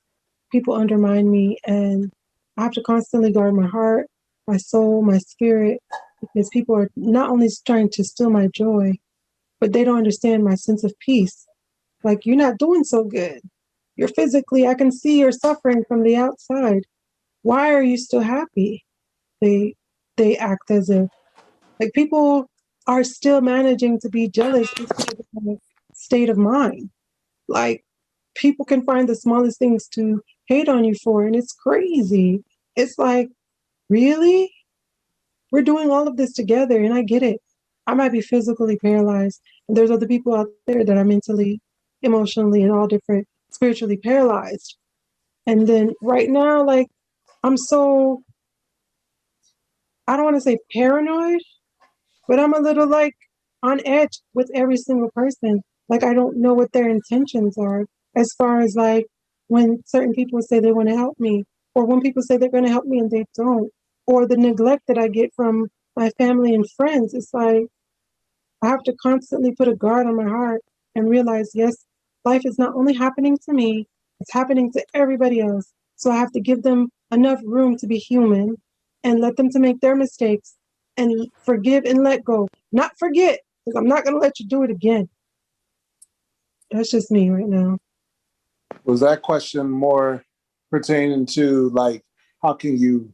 people undermine me, and I have to constantly guard my heart, my soul, my spirit, because people are not only trying to steal my joy, but they don't understand my sense of peace. Like, you're not doing so good. You're physically, I can see you're suffering from the outside. Why are you still happy? They act as if, like, people are still managing to be jealous because of the state of mind. Like, people can find the smallest things to hate on you for, and it's crazy. It's like, really? We're doing all of this together, and I get it. I might be physically paralyzed, and there's other people out there that are mentally, emotionally, and all different spiritually paralyzed. And then right now, like, I'm so, I don't want to say paranoid, but I'm a little like on edge with every single person. Like, I don't know what their intentions are, as far as like when certain people say they want to help me, or when people say they're going to help me and they don't, or the neglect that I get from my family and friends. It's like, I have to constantly put a guard on my heart and realize, yes, life is not only happening to me, it's happening to everybody else. So I have to give them enough room to be human and let them to make their mistakes and forgive and let go. Not forget, because I'm not going to let you do it again. That's just me right now. Was that question more pertaining to, like, how can you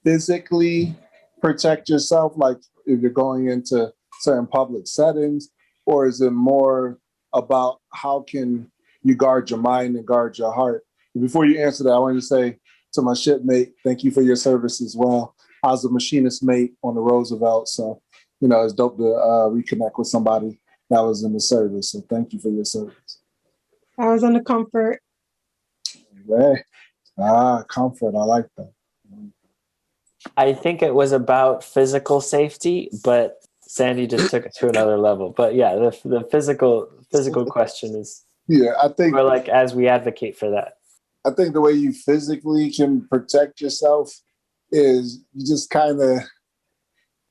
physically protect yourself, like if you're going into certain public settings, or is it more about how can you guard your mind and guard your heart? Before you answer that, I want to say to my shipmate, thank you for your service as well. I was a machinist mate on the Roosevelt, so it's dope to reconnect with somebody that was in the service. So thank you for your service. I was on the Comfort. Right. Comfort. I like that. I think it was about physical safety, but Sandy just took it to another level. But yeah, the physical question is Yeah, I think more like as we advocate for that. I think the way you physically can protect yourself is you just kind of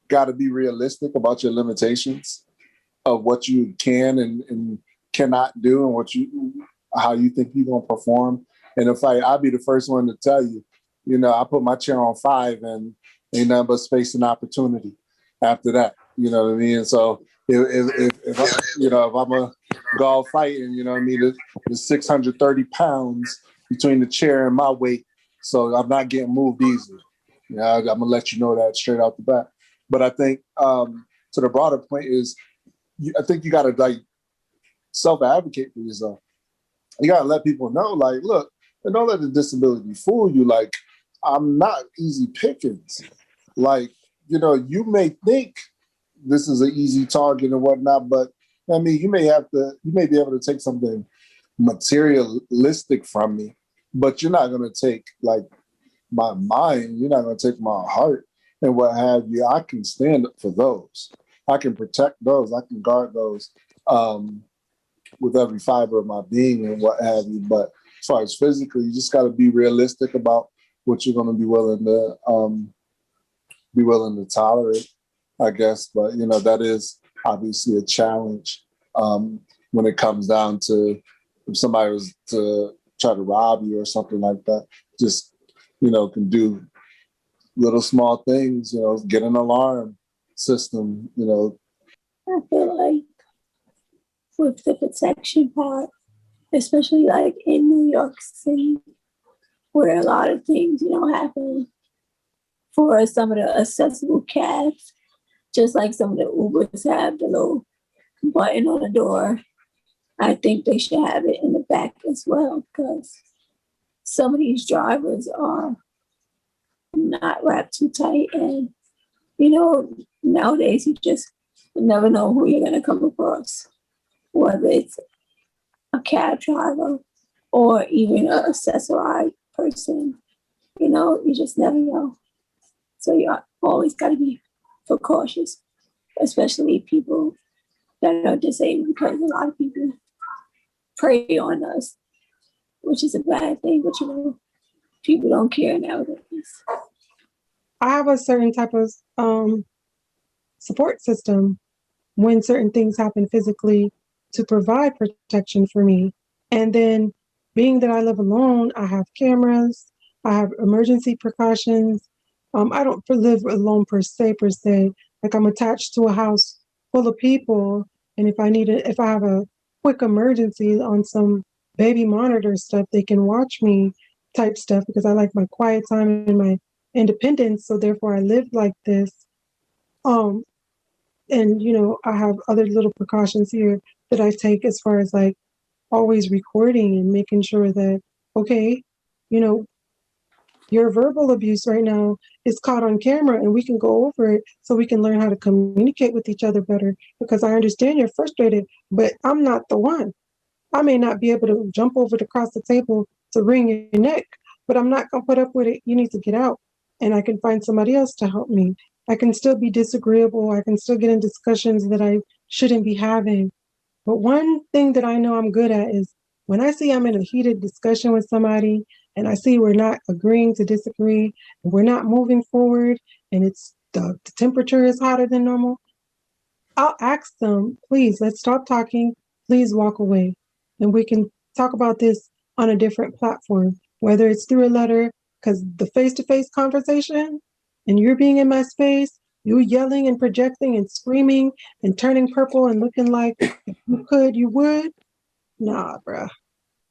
got to be realistic about your limitations of what you can and cannot do and how you think you're going to perform. And if I'll be the first one to tell you, I put my chair on 5 and ain't nothing but space and opportunity after that. You know what I mean? So if I'm a golf fighting, you know what I mean, there's 630 pounds between the chair and my weight. So I'm not getting moved easily. I'm going to let you know that straight out the bat. But I think to the broader point is, I think you got to self-advocate for yourself. You got to let people know, look, and don't let the disability fool you. I'm not easy pickings. You may think this is an easy target and whatnot, but I mean, you may be able to take something materialistic from me, but you're not going to take my mind. You're not going to take my heart and what have you. I can stand up for those. I can protect those. I can guard those with every fiber of my being and what have you. But as far as physically, you just got to be realistic about what you're going to be willing to tolerate, I guess. But that is obviously a challenge when it comes down to if somebody was to try to rob you or something like that. Just can do little small things. Get an alarm system. I feel like with the protection part, especially in New York City, where a lot of things, happen for some of the accessible cabs, just like some of the Ubers have the little button on the door. I think they should have it in the back as well, because some of these drivers are not wrapped too tight. And, nowadays you just never know who you're going to come across, whether it's a cab driver or even an accessorized person. You just never know. So you always got to be precautious, especially people that are disabled, because a lot of people prey on us, which is a bad thing, but people don't care nowadays. I have a certain type of support system when certain things happen physically to provide protection for me. And then being that I live alone, I have cameras, I have emergency precautions. I don't live alone per se. I'm attached to a house full of people. And if I have a quick emergency on some baby monitor stuff, they can watch me type stuff, because I like my quiet time and my independence. So therefore I live like this. And I have other little precautions here that I take as far as always recording and making sure that, okay, your verbal abuse right now is caught on camera and we can go over it so we can learn how to communicate with each other better, because I understand you're frustrated, but I'm not the one. I may not be able to jump over across the table to wring your neck, but I'm not going to put up with it. You need to get out, and I can find somebody else to help me. I can still be disagreeable. I can still get in discussions that I shouldn't be having. But one thing that I know I'm good at is when I see I'm in a heated discussion with somebody and I see we're not agreeing to disagree and we're not moving forward and it's the temperature is hotter than normal, I'll ask them, please, let's stop talking. Please walk away. And we can talk about this on a different platform, whether it's through a letter, because the face-to-face conversation and you're being in my space, you yelling and projecting and screaming and turning purple and looking like if you could, you would. Nah, bruh.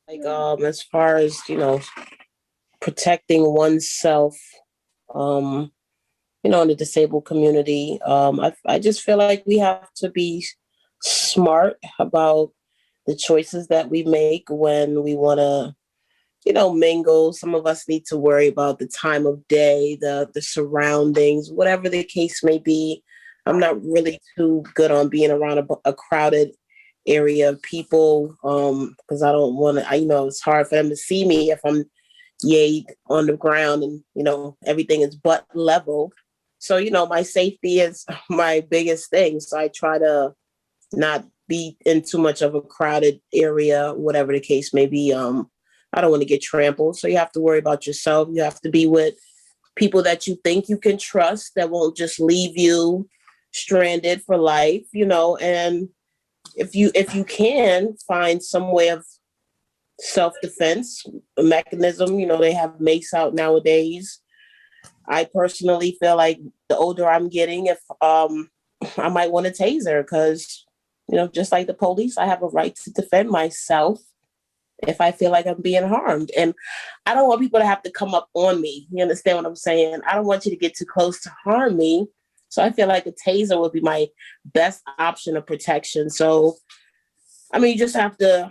As far as, protecting oneself, in the disabled community, I just feel like we have to be smart about the choices that we make when we want to, mingle. Some of us need to worry about the time of day, the surroundings, whatever the case may be. I'm not really too good on being around a crowded area of people, because I don't want to, it's hard for them to see me if I'm yay on the ground and, everything is butt level. So, my safety is my biggest thing. So I try to not be in too much of a crowded area, whatever the case may be. I don't want to get trampled. So you have to worry about yourself. You have to be with people that you think you can trust that won't just leave you stranded for life, and if you can find some way of self-defense mechanism, they have mace out nowadays. I personally feel like the older I'm getting, if I might want a taser because, just like the police, I have a right to defend myself if I feel like I'm being harmed. And I don't want people to have to come up on me. You understand what I'm saying? I don't want you to get too close to harm me. So I feel like a taser would be my best option of protection. So, you just have to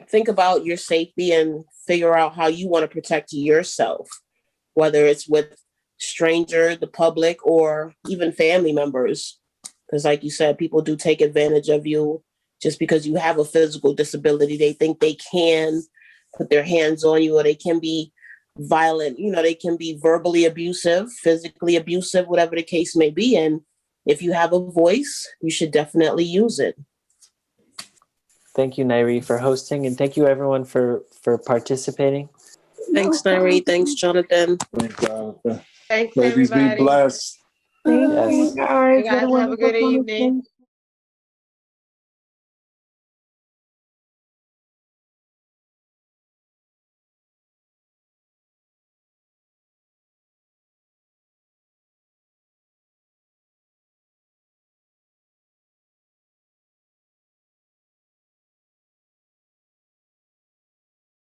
think about your safety and figure out how you want to protect yourself, whether it's with strangers, the public, or even family members. Because like you said, people do take advantage of you just because you have a physical disability. They think they can put their hands on you, or they can be violent. They can be verbally abusive, physically abusive, whatever the case may be. And if you have a voice, you should definitely use it. Thank you, Nyree, for hosting, and thank you everyone for participating. Thanks, Nyree. Thanks, Jonathan. Thank God. Thanks, Ladies, be everybody. blessed. Thank Yes. you, guys. You guys What a have a good wonderful evening.